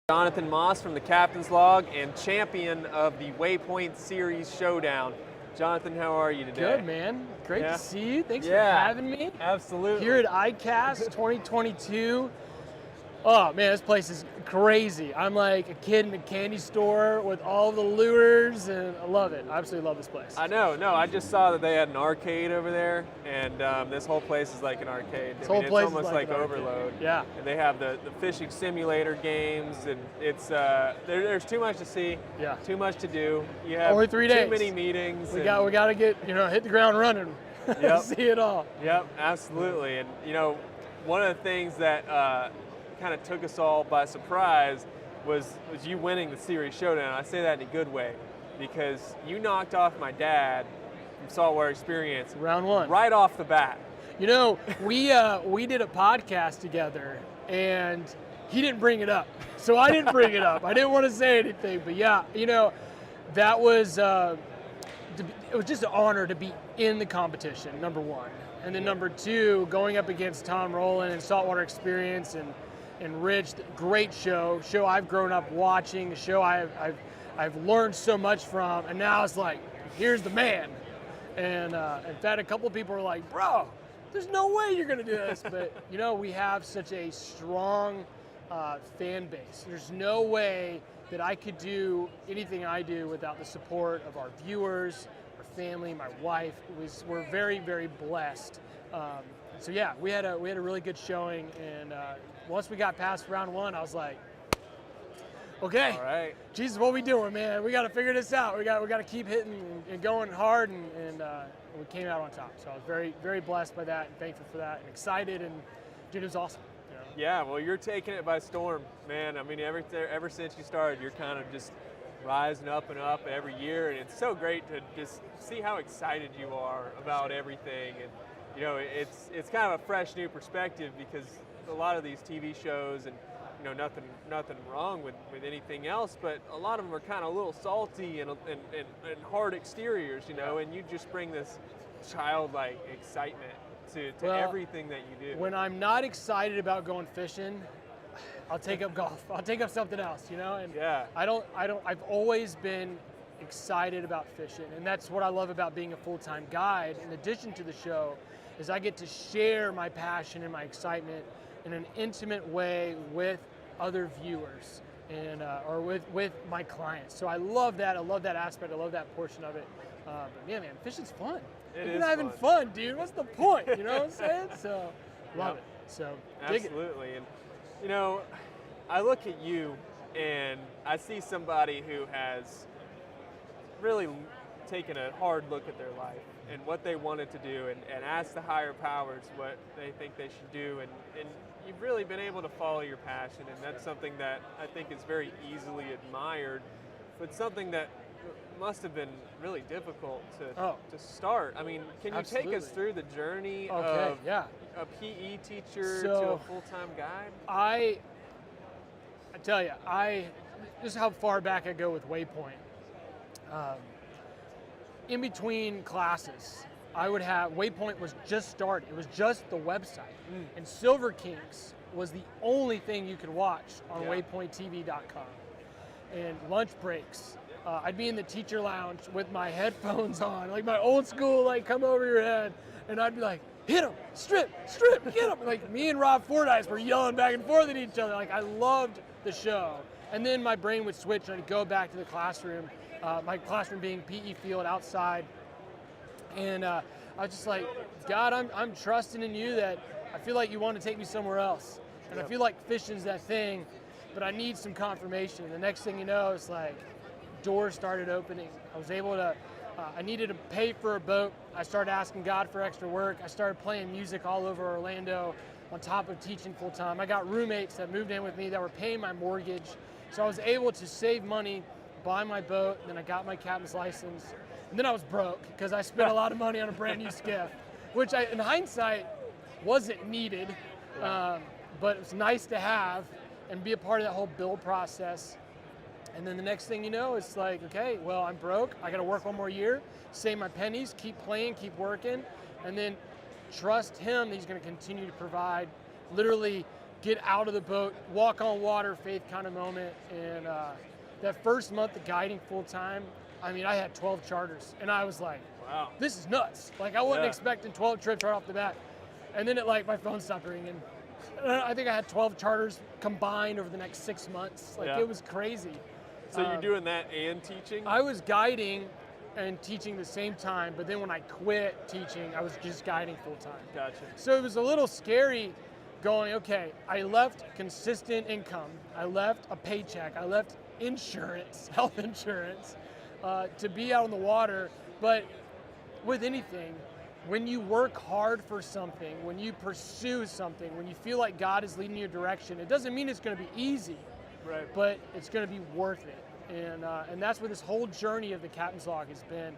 Jonathan Moss from the Captain's Log and champion of the Waypoint Series Showdown. Jonathan, how are you today? Good, man. Great to see you. Thanks for Yeah, having me. absolutely. Here at iCAST 2022. Oh, man, this place is crazy. I'm like a kid in a candy store with all the lures, and I love it. I absolutely love this place. I know. No, I just saw that they had an arcade over there, and this whole place is like an arcade. This whole place it's almost is like an overload. arcade. Yeah. And they have the fishing simulator games, and it's there's too much to see. Yeah. Too much to do. You have Only 3 days. Too many meetings. We got to get hit the ground running. Yep. See it all. Yep, absolutely. And one of the things that kind of took us all by surprise was you winning the series showdown. I say that in a good way because you knocked off my dad from Saltwater Experience Round one. right off the bat. We did a podcast together, and he didn't bring it up, so I didn't bring it up. I didn't want to say anything, but yeah, that was it was just an honor to be in the competition, number one, and then number two, going up against Tom Rowland and Saltwater Experience and Rich. Great show I've grown up watching, a show I've learned so much from, and now it's like, here's the man. And in fact, a couple of people were like, bro, there's no way you're gonna do this. But we have such a strong fan base. There's no way that I could do anything I do without the support of our viewers, our family, my wife. We're very, very blessed. So yeah, we had a really good showing, and once we got past round one, I was like, okay, all right, Jesus, what we doing, man? We got to figure this out. We got to keep hitting and going hard, and we came out on top. So I was very, very blessed by that, and thankful for that, and excited, and dude, it was awesome. Yeah, well, you're taking it by storm, man. I mean, ever since you started, you're kind of just rising up and up every year, and it's so great to just see how excited you are about everything. And it's kind of a fresh new perspective because a lot of these TV shows, and nothing wrong with anything else, but a lot of them are kind of a little salty and hard exteriors, and you just bring this childlike excitement to everything that you do. When I'm not excited about going fishing, I'll take up golf. I'll take up something else, and yeah. I've always been excited about fishing, and that's what I love about being a full-time guide. In addition to the show, is I get to share my passion and my excitement in an intimate way with other viewers and or with my clients. So I love that. I love that aspect. I love that portion of it. But yeah, man, fishing's fun. You're not having fun, dude. What's the point? You know what I'm saying? So love it. So absolutely. And I look at you and I see somebody who has really taken a hard look at their life and what they wanted to do, and ask the higher powers what they think they should do, and you've really been able to follow your passion, and that's something that I think is very easily admired, but something that must have been really difficult to start. I mean, can you take us through the journey of a PE teacher to a full-time guide? I tell you, this is how far back I go with Waypoint. In between classes, I would have, Waypoint was just starting. It was just the website. And Silver Kings was the only thing you could watch on waypointtv.com. And lunch breaks, I'd be in the teacher lounge with my headphones on, like my old school, like come over your head, and I'd be like, hit him, strip, get him. Like me and Rob Fordyce were yelling back and forth at each other. Like I loved the show. And then my brain would switch and I'd go back to the classroom. My classroom being PE field outside, and I was just like, God, I'm trusting in you that I feel like you want to take me somewhere else, and I feel like fishing's that thing, but I need some confirmation. And the next thing you know, it's like doors started opening. I was able to, I needed to pay for a boat. I started asking God for extra work. I started playing music all over Orlando on top of teaching full time. I got roommates that moved in with me that were paying my mortgage, so I was able to save money, buy my boat, and then I got my captain's license, and then I was broke because I spent a lot of money on a brand new skiff, which in hindsight wasn't needed, but it was nice to have and be a part of that whole build process. And then the next thing you know, it's like, okay, well, I'm broke, I gotta work one more year, save my pennies, keep playing, keep working, and then trust him that he's gonna continue to provide literally get out of the boat, walk on water, faith kind of moment. And that first month of guiding full time, I mean, I had 12 charters, and I was like, wow, this is nuts. Like, I wasn't expecting 12 trips right off the bat. And then my phone stopped ringing. I think I had 12 charters combined over the next 6 months. Like, it was crazy. So you're doing that and teaching? I was guiding and teaching the same time, but then when I quit teaching, I was just guiding full time. Gotcha. So it was a little scary going, okay, I left consistent income, I left a paycheck, I left insurance, health insurance, to be out on the water. But with anything, when you work hard for something, when you pursue something, when you feel like God is leading your direction, it doesn't mean it's going to be easy, right? But it's going to be worth it. And that's where this whole journey of the Captain's Log has been.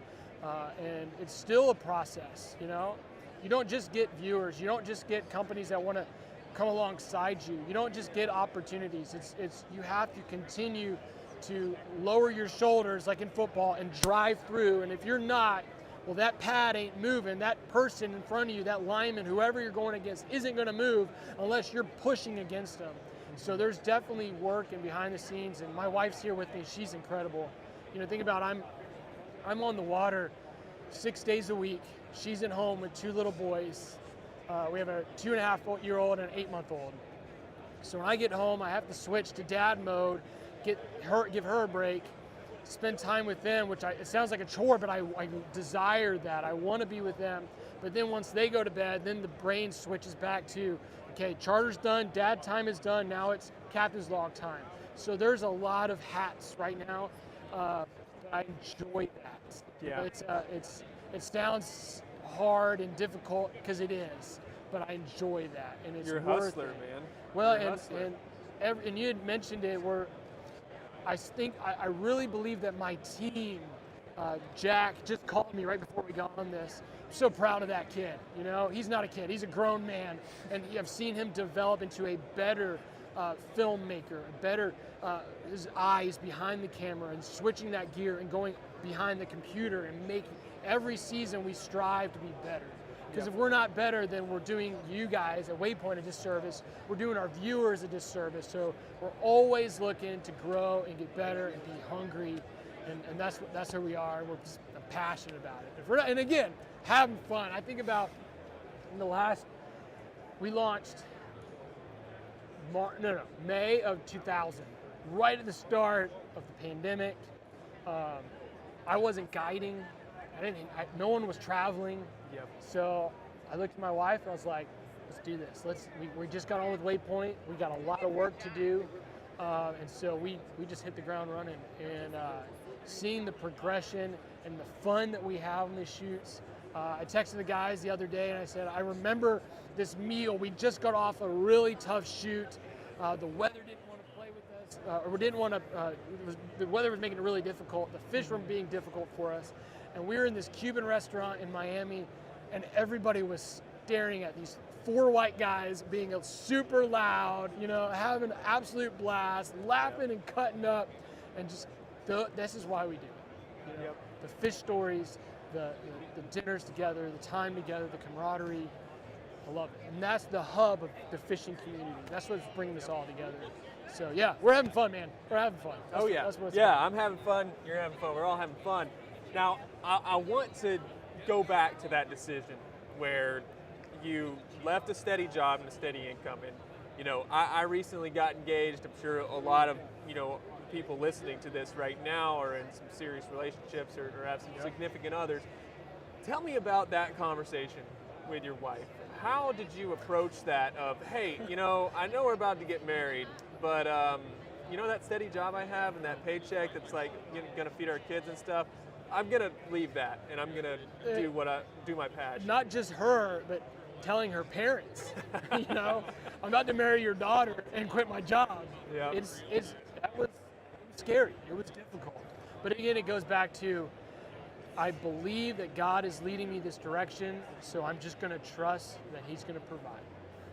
And it's still a process, you know? You don't just get viewers. You don't just get companies that want to come alongside you. You don't just get opportunities. It's you have to continue to lower your shoulders like in football and drive through. And if you're not, well, that pad ain't moving. That person in front of you, that lineman, whoever you're going against, isn't going to move unless you're pushing against them. So there's definitely work and behind the scenes, and my wife's here with me. She's incredible. You know, think about I'm on the water 6 days a week. She's at home with 2 little boys. We have a 2.5-year-old and an 8-month-old. So when I get home, I have to switch to dad mode, give her a break, spend time with them, which it sounds like a chore, but I desire that. I want to be with them. But then once they go to bed, then the brain switches back to, okay, charter's done, dad time is done, now it's Captain's Log time. So there's a lot of hats right now, but I enjoy that. Yeah. It sounds hard and difficult, because it is, but I enjoy that, and it's You're a worth hustler, it. man. Well, You're a hustler. and you had mentioned it, where I really believe that my team, Jack just called me right before we got on this. I'm so proud of that kid. You know, he's not a kid, he's a grown man, and I've seen him develop into a better filmmaker, a better, his eyes behind the camera and switching that gear and going behind the computer and making, every season we strive to be better. Because if we're not better, then we're doing you guys at Waypoint a disservice. We're doing our viewers a disservice. So we're always looking to grow and get better and be hungry, and that's who we are. We're just passionate about it. If we're not, and again, having fun. I think about we launched May of 2000, right at the start of the pandemic. I wasn't guiding. No one was traveling. Yep. So I looked at my wife and I was like, let's do this. We just got on with Waypoint. We got a lot of work to do. And so we just hit the ground running. And seeing the progression and the fun that we have on the shoots. I texted the guys the other day and I said, I remember this meal. We just got off a really tough shoot. The weather didn't want to play with us, or didn't want to, the weather was making it really difficult. The fish were being difficult for us. And we were in this Cuban restaurant in Miami, and everybody was staring at these 4 white guys being super loud, you know, having an absolute blast, laughing and cutting up, and just, this is why we do it. You know? The fish stories, the dinners together, the time together, the camaraderie. I love it. And that's the hub of the fishing community. That's what's bringing us all together. So yeah, we're having fun, man. We're having fun. That's what it's about. I'm having fun. You're having fun. We're all having fun. Now, I want to go back to that decision where you left a steady job and a steady income. And, you know, I recently got engaged. I'm sure a lot of, you know, people listening to this right now are in some serious relationships or have some significant others. Tell me about that conversation with your wife. How did you approach that of, hey, you know, I know we're about to get married, but, you know, that steady job I have and that paycheck that's like going to feed our kids and stuff, I'm going to leave that, and I'm going to do my passion. Not just her, but telling her parents, you know, I'm about to marry your daughter and quit my job. Yeah. That was scary. It was difficult. But again, it goes back to, I believe that God is leading me this direction, so I'm just going to trust that he's going to provide.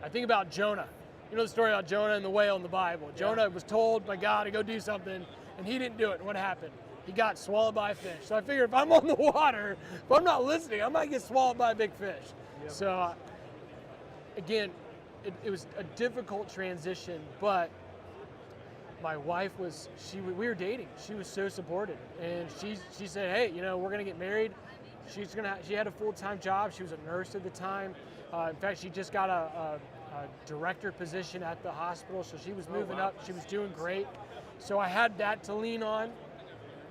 I think about Jonah. You know the story about Jonah and the whale in the Bible. Jonah was told by God to go do something, and he didn't do it. And what happened? He got swallowed by a fish. So I figure if I'm on the water, if I'm not listening, I might get swallowed by a big fish. Yep. So again, it was a difficult transition, but my wife we were dating. She was so supportive, and she said, hey, we're gonna get married. She had a full-time job. She was a nurse at the time. In fact, she just got a director position at the hospital, so she was moving up. She was doing great. So I had that to lean on,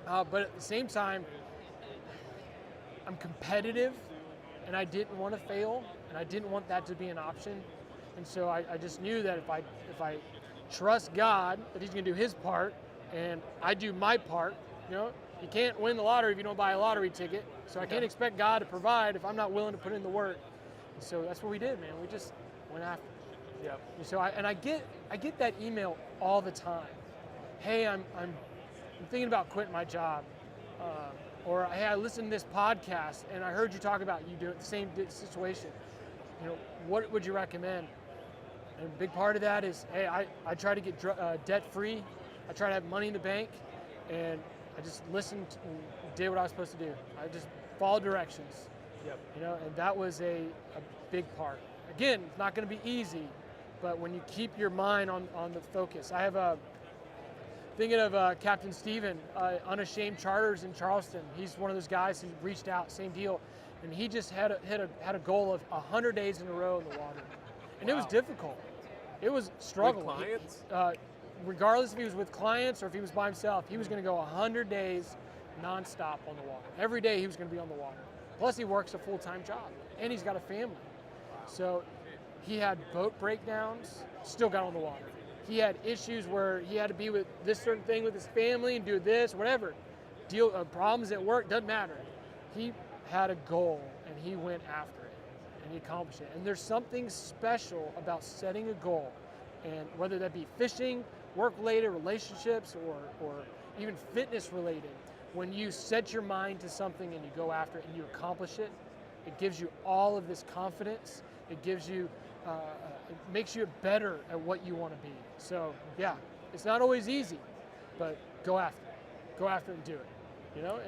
but at the same time, I'm competitive, and I didn't want to fail, and I didn't want that to be an option. And so I just knew that if I trust God that He's going to do His part, and I do my part, you can't win the lottery if you don't buy a lottery ticket. So I can't expect God to provide if I'm not willing to put in the work. And so that's what we did, man. We just went after it. Yep. So I get that email all the time. Hey, I'm thinking about quitting my job, or hey, I listened to this podcast and I heard you talk about you doing the same situation. What would you recommend? And a big part of that is, hey, I try to get debt free. I try to have money in the bank, and I just listened and did what I was supposed to do. I just followed directions. Yep. And that was a big part. Again, it's not going to be easy, but when you keep your mind on the focus. I have thinking of Captain Steven, Unashamed Charters in Charleston. He's one of those guys who reached out, same deal, and he just had a goal of 100 days in a row in the water, and It was difficult. It was struggling. With clients? Regardless if he was with clients or if he was by himself, he was going to go 100 days nonstop on the water. Every day he was going to be on the water. Plus he works a full-time job, and he's got a family. So he had boat breakdowns, still got on the water. He had issues where he had to be with this certain thing with his family and do this, whatever. Problems at work, doesn't matter. He had a goal, and he went after it, and he accomplished it. And there's something special about setting a goal, and whether that be fishing, work-related, relationships, or even fitness-related, when you set your mind to something and you go after it and you accomplish it, it gives you all of this confidence. It gives you, it makes you better at what you want to be. So yeah, it's not always easy, but go after it. Go after it and do it.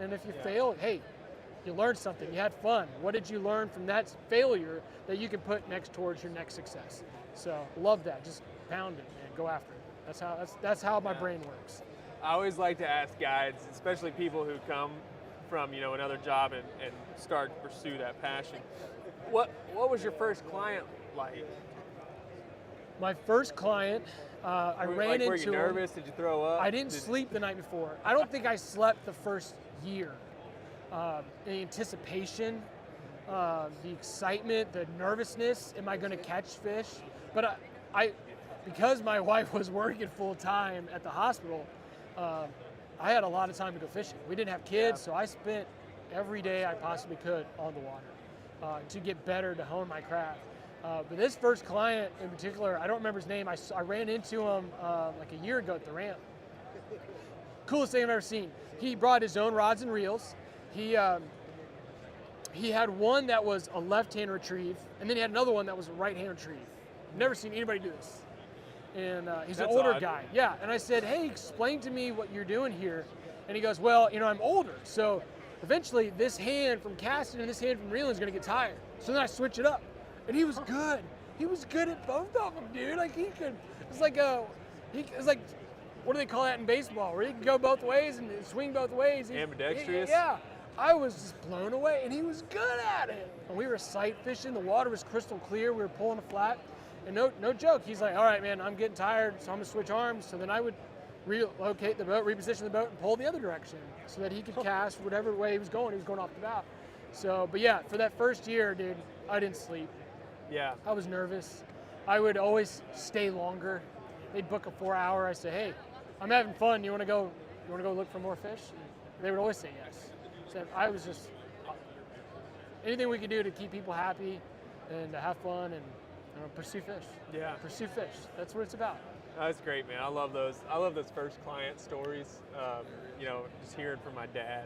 And if you fail, hey, you learned something. You had fun. What did you learn from that failure that you can put next towards your next success? So love that. Just pound it and go after it. That's how my brain works. I always like to ask guides, especially people who come from another job and start to pursue that passion. What was your first client like? My first client, I ran into him. Were you nervous? Did you throw up? I didn't sleep the night before. I don't think I slept the first year. The anticipation, the excitement, the nervousness. Am I going to catch fish? But because my wife was working full time at the hospital, I had a lot of time to go fishing. We didn't have kids, so I spent every day I possibly could on the water to get better, to hone my craft. But this first client in particular, I don't remember his name. I ran into him like a year ago at the ramp. Coolest thing I've ever seen. He brought his own rods and reels. He had one that was a left-hand retrieve, and then he had another one that was a right-hand retrieve. I've never seen anybody do this. And he's That's an older odd. guy. Yeah, and I said, hey, explain to me what you're doing here. And he goes, well, I'm older, so eventually this hand from casting and this hand from reeling is going to get tired. So then I switch it up. And he was good. He was good at both of them, dude. Like he could, it's like what do they call that in baseball? Where he can go both ways and swing both ways. Ambidextrous? Yeah. I was just blown away, and he was good at it. And we were sight fishing. The water was crystal clear. We were pulling a flat. And no joke, he's like, all right, man, I'm getting tired, so I'm going to switch arms. So then I would relocate the boat, reposition the boat, and pull the other direction so that he could cast whatever way he was going. He was going off the bow. So, but yeah, for that first year, dude, I didn't sleep. Yeah. I was nervous. I would always stay longer. They'd book a 4-hour. I say, hey, I'm having fun. You want to go look for more fish? And they would always say yes. So I was just, anything we could do to keep people happy and to have fun and pursue fish. Yeah. Pursue fish. That's what it's about. That's great, man. I love those first client stories. Just hearing from my dad,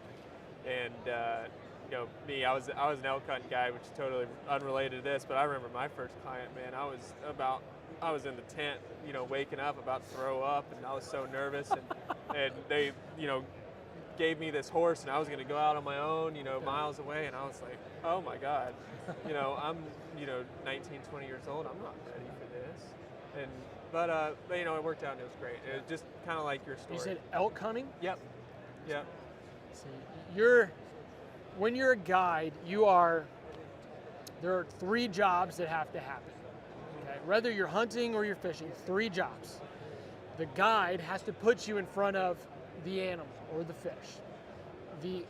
and me, I was an elk hunting guy, which is totally unrelated to this. But I remember my first client, man. I was in the tent, waking up about to throw up, and I was so nervous, and they, gave me this horse, and I was going to go out on my own, miles away, and I was like, oh my God, I'm 19, 20 years old. I'm not ready for this. But it worked out, and it was great. It was just kind of like your story. You said elk hunting? Yep. See, when you're a guide, there are 3 jobs that have to happen. Okay? Whether you're hunting or you're fishing, 3 jobs. The guide has to put you in front of the animal or the fish. The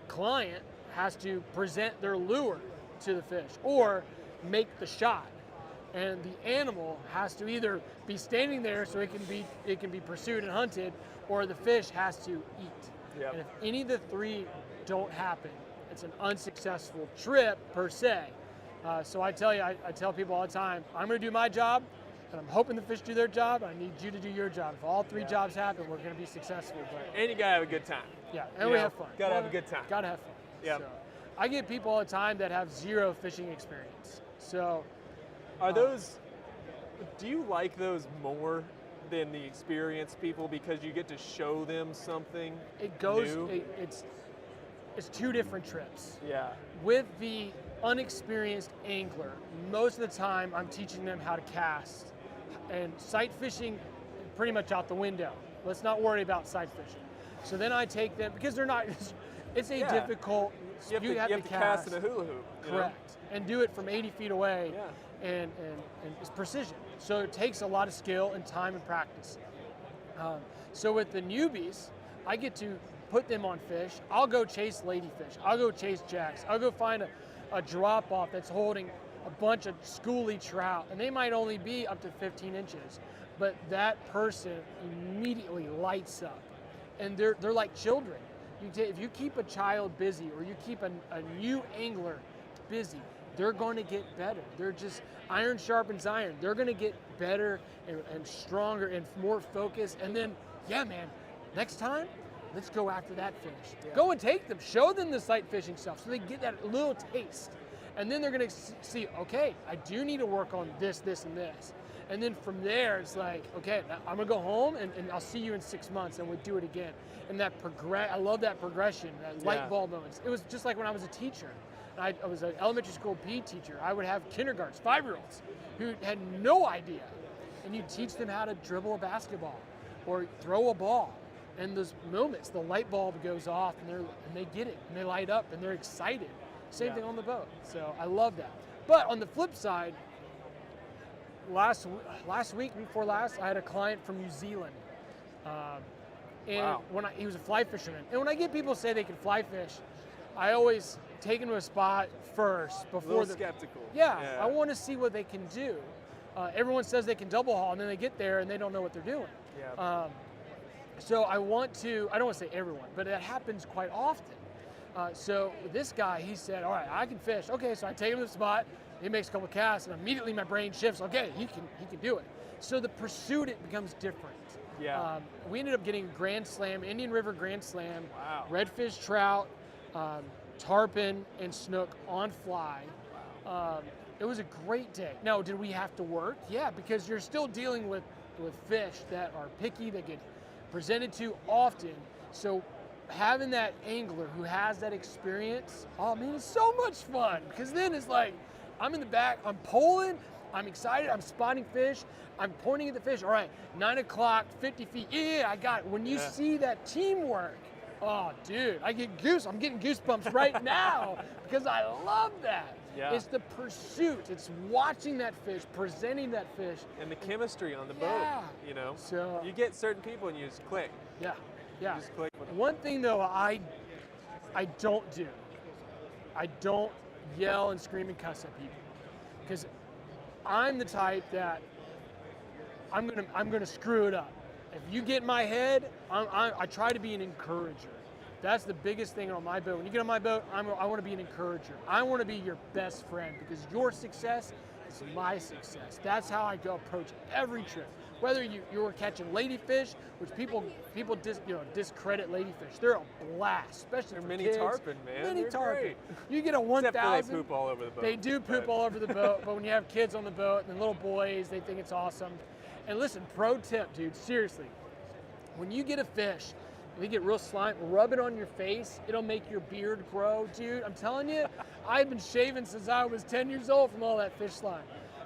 client has to present their lure to the fish or make the shot. And the animal has to either be standing there so it can be pursued and hunted, or the fish has to eat. Yep. And if any of the 3 don't happen, it's an unsuccessful trip per se. So I tell people all the time, I'm going to do my job, and I'm hoping the fish do their job. I need you to do your job. If all 3 jobs happen, we're going to be successful. And you got to have a good time. Yeah, and we have fun. Got to have a good time. Got to have fun. Yeah. So, I get people all the time that have 0 fishing experience. So, do you like those more than the experienced people because you get to show them something new? It's 2 different trips. Yeah. With the unexperienced angler, most of the time I'm teaching them how to cast, and sight fishing pretty much out the window. Let's not worry about sight fishing. So then I take them, because they're not, it's a difficult, you have to cast in a hula hoop. Correct. And do it from 80 feet away. Yeah. And it's precision. So it takes a lot of skill and time and practice. So with the newbies, I get to put them on fish. I'll go chase ladyfish. I'll go chase jacks. I'll go find a drop-off that's holding a bunch of schoolie trout, and they might only be up to 15 inches. But that person immediately lights up. And they're like children. If you keep a child busy, or you keep a new angler busy, they're going to get better. They're just, iron sharpens iron. They're going to get better and stronger and more focused. And then, next time, let's go after that fish. Yeah. Go and take them. Show them the sight fishing stuff so they get that little taste. And then they're going to see, okay, I do need to work on this, this, and this. And then from there, it's like, okay, I'm going to go home, and I'll see you in 6 months, and we'll do it again. And I love that progression, that light bulb moments. It was just like when I was a teacher. I was an elementary school PE teacher. I would have kindergartners, 5-year-olds, who had no idea. And you teach them how to dribble a basketball or throw a ball. And those moments, the light bulb goes off, and they get it, and they light up, and they're excited. Same thing on the boat. So I love that. But on the flip side, last week before last, I had a client from New Zealand. And he was a fly fisherman. And when I get people say they can fly fish, I always take them to a spot first before. A little skeptical. Yeah, I want to see what they can do. Everyone says they can double haul, and then they get there and they don't know what they're doing. Yeah. So I don't want to say everyone, but it happens quite often. So this guy, he said, all right, I can fish. Okay, so I take him to the spot, he makes a couple casts, and immediately my brain shifts. Okay, he can do it. So the pursuit, it becomes different. Yeah. We ended up getting Grand Slam, Indian River Grand Slam, wow. redfish, trout, tarpon, and snook on fly. Wow. It was a great day. Now, did we have to work? Yeah, because you're still dealing with fish that are picky, that get presented to often. So having that angler who has that experience, oh man, it's so much fun. Because then it's like, I'm in the back, I'm pulling, I'm excited, I'm spotting fish, I'm pointing at the fish. All right, 9 o'clock, 50 feet, yeah, I got it. When you see that teamwork, oh dude, I'm getting goosebumps right now because I love that. Yeah. It's the pursuit, it's watching that fish, presenting that fish. And the chemistry on the boat, So you get certain people and you just click. Yeah. You just click with them. One thing though I don't do, I don't yell and scream and cuss at people, because I'm the type that I'm gonna screw it up. If you get in my head, I try to be an encourager. That's the biggest thing on my boat. When you get on my boat, I want to be an encourager. I want to be your best friend, because your success is my success. That's how I go approach every trip. Whether you're catching ladyfish, which people discredit ladyfish, they're a blast, especially for mini kids. tarpon, man. Mini They're tarpon. great. You get a 1,000. Except for they poop all over the boat. They do poop all over the boat, but when you have kids on the boat and little boys, they think it's awesome. And listen, pro tip, dude, seriously, when you get a fish they get real slime. Rub it on your face. It'll make your beard grow, dude. I'm telling you, I've been shaving since I was 10 years old from all that fish slime.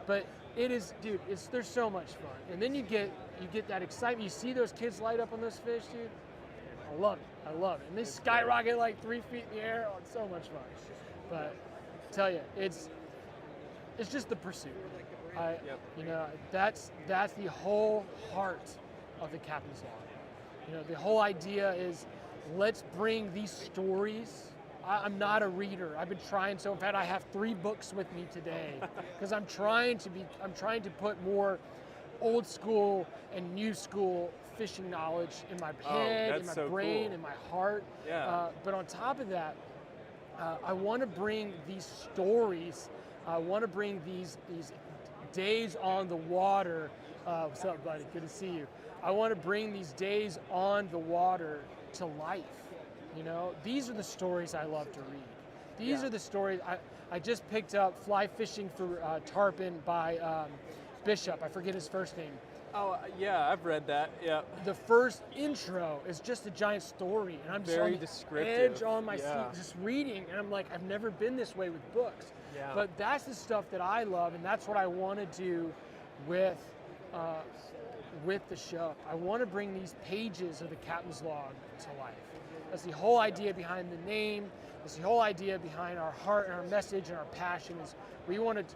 But it is, dude, they're so much fun. And then you get that excitement. You see those kids light up on those fish, dude. I love it. I love it. And they skyrocket like 3 feet in the air. Oh, it's so much fun. But I tell you, it's just the pursuit. You know, that's the whole heart of the Captain's Log. You know, the whole idea is, let's bring these stories. I'm not a reader. I've been trying so. In fact, I have 3 books with me today because I'm trying to put more old school and new school fishing knowledge in my head, in my brain, in my heart. Yeah. But on top of that, I want to bring these stories. I want to bring these days on the water. What's up, buddy? Good to see you. I want to bring these days on the water to life. You know, these are the stories I love to read. These are the stories. I just picked up Fly Fishing for Tarpon by Bishop. I forget his first name. Oh, yeah, I've read that. Yeah. The first intro is just a giant story, and I'm just Very on the descriptive. edge on my seat, just reading, and I'm like, I've never been this way with books. Yeah. But that's the stuff that I love, and that's what I want to do with the show. I want to bring these pages of the Captain's Log to life. That's the whole idea behind the name. That's the whole idea behind our heart and our message and our passion is we want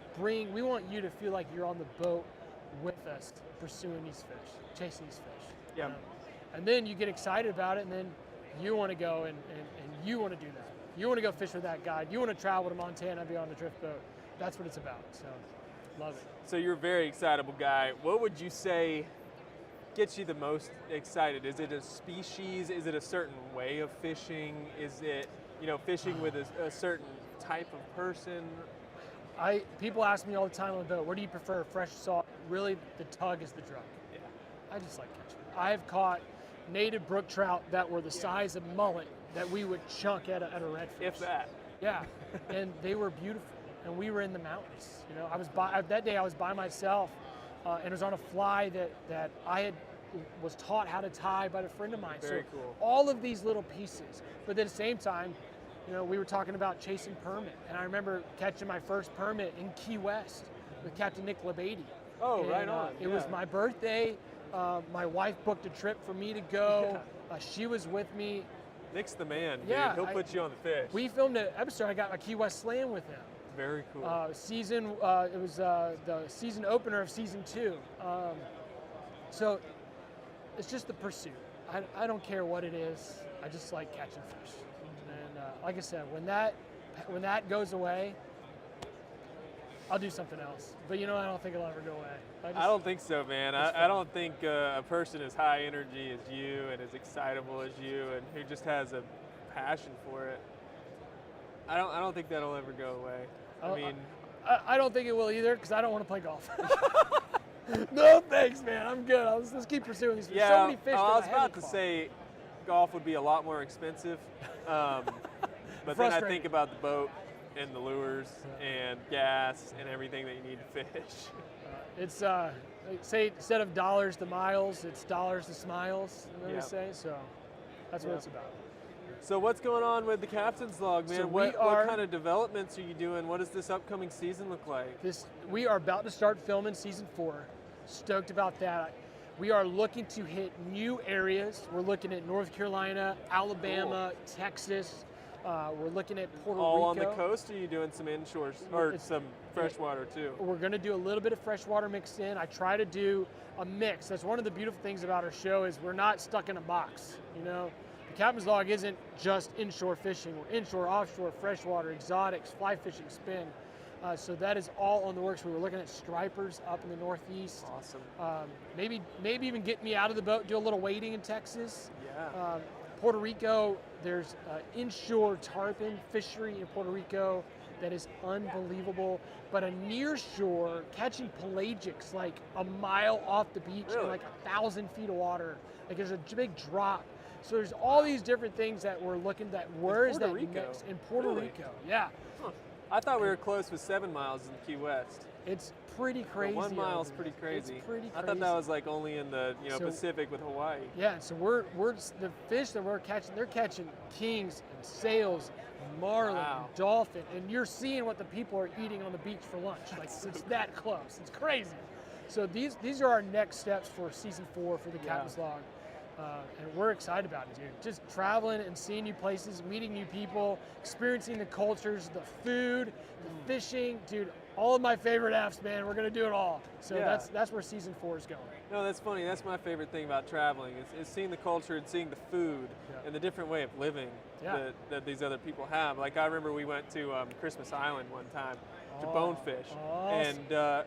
you to feel like you're on the boat with us, pursuing these fish, chasing these fish. Yeah. You know? And then you get excited about it, and then you want to go and you want to do that. You want to go fish with that guide. You want to travel to Montana and be on the drift boat. That's what it's about. So, love it. So you're a very excitable guy. What would you say gets you the most excited? Is it a species? Is it a certain way of fishing? Is it, you know, fishing with a certain type of person? People ask me all the time on the boat, where do you prefer, fresh, salt? Really, the tug is the drug. Yeah. I just like catching. I have caught native brook trout that were the size of mullet that we would chunk at a redfish. If that. Yeah, and they were beautiful. And we were in the mountains. You know, that day I was by myself, and it was on a fly that I was taught how to tie by a friend of mine. Very so cool. all of these little pieces, but at the same time, you know, we were talking about chasing permit, and I remember catching my first permit in Key West with Captain Nick Labady. Oh, and, right on. It was my birthday. My wife booked a trip for me to go. Yeah. She was with me. Nick's the man, dude. Yeah, He'll put you on the fish. We filmed an episode. I got a Key West slam with him. Very cool. It was the season opener of season 2. So it's just the pursuit. I don't care what it is. I just like catching fish. And like I said, when that goes away, I'll do something else. But you know, I don't think it'll ever go away. I don't think so, man. I don't think a person as high energy as you and as excitable as you and who just has a passion for it, I don't think that'll ever go away. I don't think it will either because I don't want to play golf. No thanks, man. I'm good. Let's keep pursuing these fish. Yeah, So many fish. I was about to caught. say golf would be a lot more expensive, but then I Frustrating. think about the boat and the lures and gas and everything that you need to fish. It's say instead of dollars to miles, it's dollars to smiles. You know what Yeah. they say? So that's what Yeah. it's about. So what's going on with the Captain's Log, man? So what kind of developments are you doing? What does this upcoming season look like? We are about to start filming season 4. Stoked about that. We are looking to hit new areas. We're looking at North Carolina, Alabama, Texas. We're looking at Puerto Rico. All on the coast, or are you doing some inshores or some freshwater too? We're going to do a little bit of freshwater mixed in. I try to do a mix. That's one of the beautiful things about our show is we're not stuck in a box. You know, the Captain's Log isn't just inshore fishing. We're inshore, offshore, freshwater, exotics, fly fishing, spin. So that is all on the works. We were looking at stripers up in the Northeast. Awesome. Maybe even get me out of the boat, do a little wading in Texas. Yeah. Puerto Rico, there's inshore tarpon fishery in Puerto Rico that is unbelievable. But a near shore, catching pelagics like a mile off the beach in Really? like 1,000 feet of water. Like there's a big drop. So there's all these different things that we're looking at. Where is Puerto that Rico? mix? In Puerto Really? Rico, yeah. Huh. I thought we were close with 7 miles in Key West. It's pretty crazy. 1 mile is over pretty there. crazy. It's pretty I crazy. thought that was like only in the So- Pacific with Hawaii. Yeah, so we're the fish that we're catching, they're catching kings and sails, and marlin, Wow. and dolphin, and you're seeing what the people are eating on the beach for lunch. Like it's that close. It's crazy. So these are our next steps for season 4 for the Captain's Log. And we're excited about it, dude. Just traveling and seeing new places, meeting new people, experiencing the cultures, the food, the fishing, dude. All of my favorite F's, man. We're gonna do it all. So Yeah. that's where season 4 is going. No, that's funny. That's my favorite thing about traveling is seeing the culture and seeing the food Yeah. and the different way of living Yeah. that these other people have. Like I remember we went to Christmas Island one time to Oh, Bonefish, awesome. and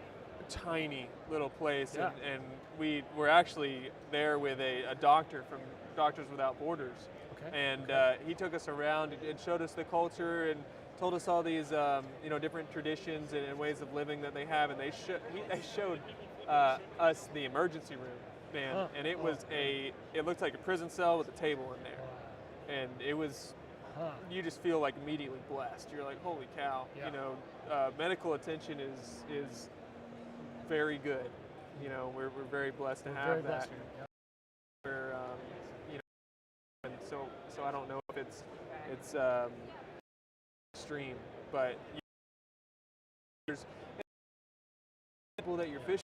tiny little place, Yeah. and we were actually there with a doctor from Doctors Without Borders, Okay. and he took us around and showed us the culture and told us all these different traditions and ways of living that they have, and they showed us the emergency room, man, Huh. and it was it looked like a prison cell with a table in there, and it was. Huh. You just feel like immediately blessed. You're like, holy cow! Yeah. Medical attention is very good. We're very blessed to We're have very that. blessed here. Yeah. We're, and so I don't know if it's extreme, but there's people that you're fishing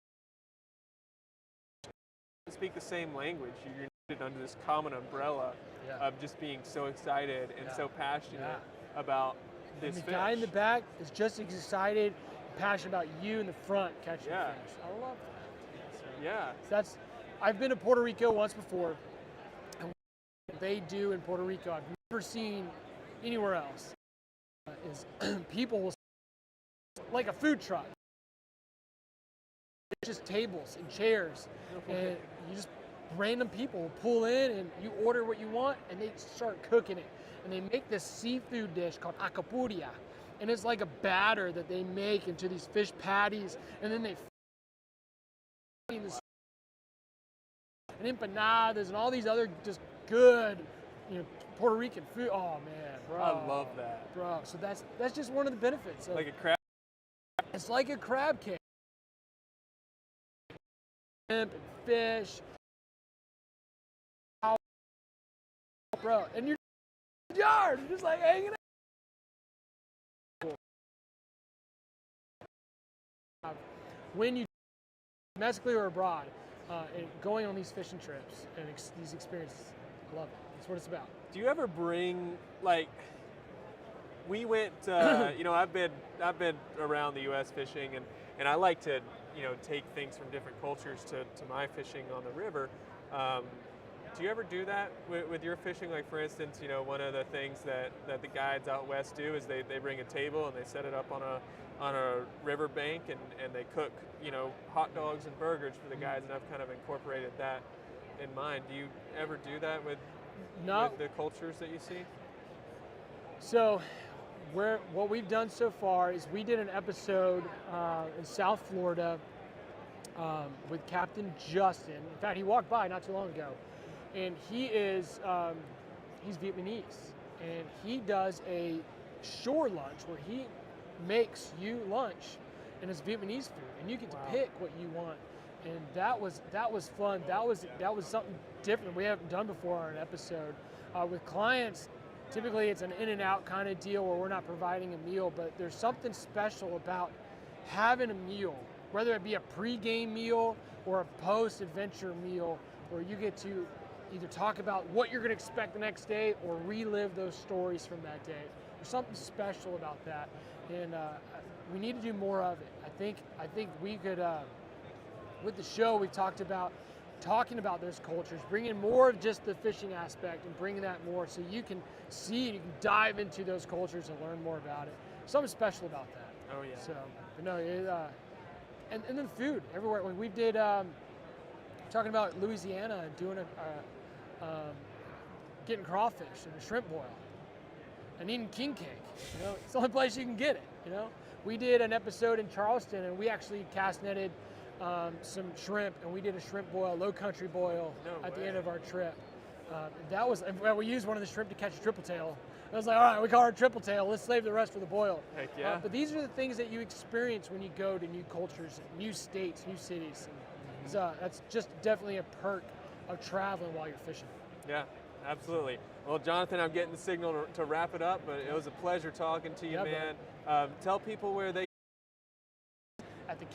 speak the same language. You're united under this common umbrella Yeah. of just being so excited and Yeah. so passionate Yeah. about And this the fish. guy in the back is just as excited and passionate about you in the front catching Yeah. fish. I love that. So Yeah. that's I've been to Puerto Rico once before, and what they do in Puerto Rico I've never seen anywhere else is people will like a food truck. It's just tables and chairs, and you just random people will pull in and you order what you want, and they start cooking it, and they make this seafood dish called acapuria, and it's like a batter that they make into these fish patties, and then they this and empanadas and all these other just good, Puerto Rican food. Oh man, bro, I love that. bro. So that's just one of the benefits. Like a crab. It's like a crab cake. Shrimp and fish. Bro, and you're in the yard, you're just like hanging out. When you domestically or abroad, and going on these fishing trips and these experiences, I love it. That's what it's about. Do you ever bring we went I've been around the US fishing and I like to take things from different cultures to my fishing on the river. Do you ever do that with your fishing? Like for instance, one of the things that the guides out west do is they bring a table and they set it up on a river bank and they cook hot dogs and burgers for the guides, and I've kind of incorporated that in mind. Do you ever do that with the cultures that you see? So, what we've done so far is we did an episode in South Florida with Captain Justin. In fact, he walked by not too long ago, and he's Vietnamese, and he does a shore lunch where he makes you lunch, and it's Vietnamese food, and you get to pick what you want. And that was fun. That was something different we haven't done before on an episode. With clients, typically it's an in and out kind of deal where we're not providing a meal, but there's something special about having a meal, whether it be a pre-game meal or a post-adventure meal, where you get to either talk about what you're going to expect the next day or relive those stories from that day. There's something special about that, and we need to do more of it. I think we could. With the show, we've talked about talking about those cultures, bringing more of just the fishing aspect and bringing that more so you can see and you can dive into those cultures and learn more about it. Something special about that. Oh yeah. So, but no, and then food everywhere. When we did talking about Louisiana and doing getting crawfish and a shrimp boil and eating king cake. It's the only place you can get it. We did an episode in Charleston and we actually cast netted some shrimp, and we did a shrimp boil, low country boil, at the end of our trip. We used one of the shrimp to catch a triple tail I was like, all right, we caught our triple tail. Let's save the rest for the boil. Heck yeah. But these are the things that you experience when you go to new cultures, new states, new cities. And so that's just definitely a perk of traveling while you're fishing. Yeah, absolutely. Well, Jonathan, I'm getting the signal to wrap it up, but it was a pleasure talking to you, Yeah, man. Tell people where they At the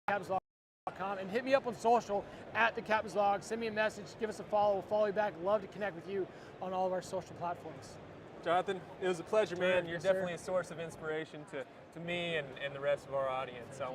captainslog.com, and hit me up on social at the Captain's Log. Send me a message, give us a follow. We'll follow you back. Love to connect with you on all of our social platforms. Jonathan, it was a pleasure, man. You're Yes, sir. definitely a source of inspiration to me and the rest of our audience. So